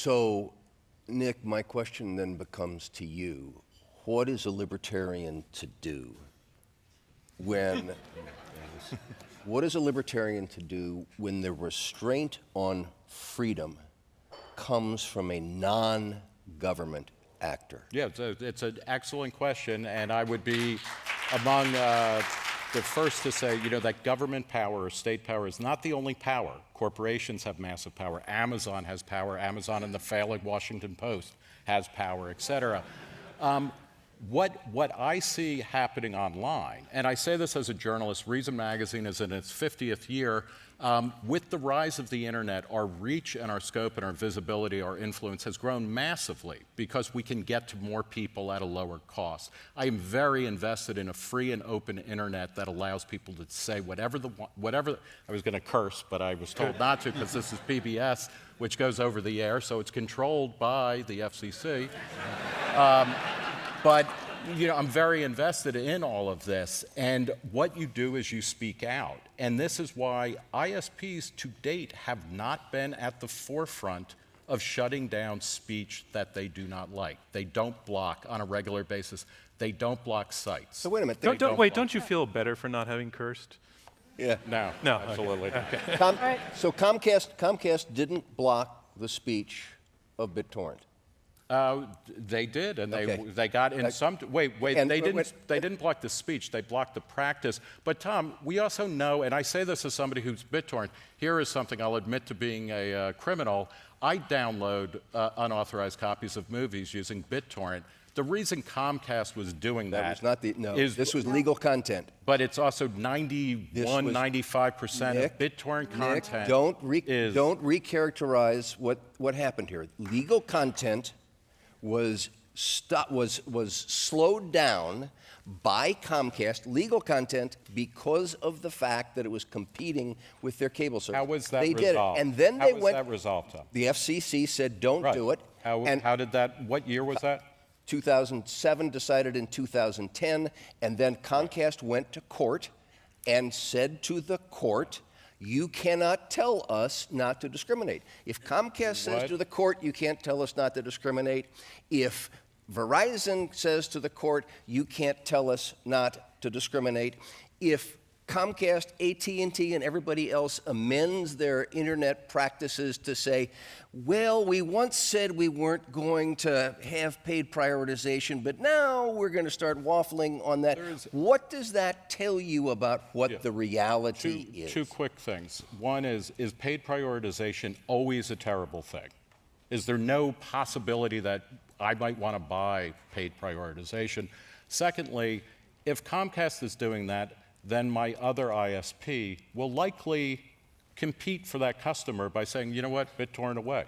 So, Nick, my question then becomes to you. What is a libertarian to do when... What is a libertarian to do when the restraint on freedom comes from a non-government actor? Yeah, it's an excellent question, and I would be among the first to say, that government power or state power is not the only power. Corporations have massive power. Amazon has power. Amazon and the failing Washington Post has power, et cetera. What I see happening online, and I say this as a journalist, Reason Magazine is in its 50th year. With the rise of the internet, our reach and our scope and our visibility, our influence has grown massively because we can get to more people at a lower cost. I am very invested in a free and open internet that allows people to say whatever, I was going to curse, but I was told not to because this is PBS, which goes over the air, so it's controlled by the FCC. But I'm very invested in all of this, and what you do is you speak out. And this is why ISPs to date have not been at the forefront of shutting down speech that they do not like. They don't block on a regular basis. They don't block sites. So wait a minute. Don't you feel better for not having cursed? Yeah. No, absolutely. Okay. So Comcast didn't block the speech of BitTorrent. They did, and Okay. they got in some. Wait. And They didn't block the speech. They blocked the practice. But Tom, we also know, and I say this as somebody who's BitTorrent. Here is something I'll admit to being a criminal. I download unauthorized copies of movies using BitTorrent. The reason Comcast was doing that was not this was legal content. But it's also 95% of BitTorrent content. Nick, don't recharacterize what happened here. Legal content was slowed down by Comcast, legal content, because of the fact that it was competing with their cable service. How was that resolved? Did it, and then How they was went. that resolved, Tom? The FCC said, "Don't do it." How did that? What year was that? 2007, decided in 2010, and then Comcast went to court and said to the court, "You cannot tell us not to discriminate." If Comcast says to the court, "You can't tell us not to discriminate," if Verizon says to the court, "You can't tell us not to discriminate," if Comcast, AT&T, and everybody else amends their internet practices to say, "Well, we once said we weren't going to have paid prioritization, but now we're going to start waffling on that," what does that tell you about what the reality is? Two quick things. One is paid prioritization always a terrible thing? Is there no possibility that I might want to buy paid prioritization? Secondly, if Comcast is doing that, then my other ISP will likely compete for that customer by saying, "You know what, BitTorrent away."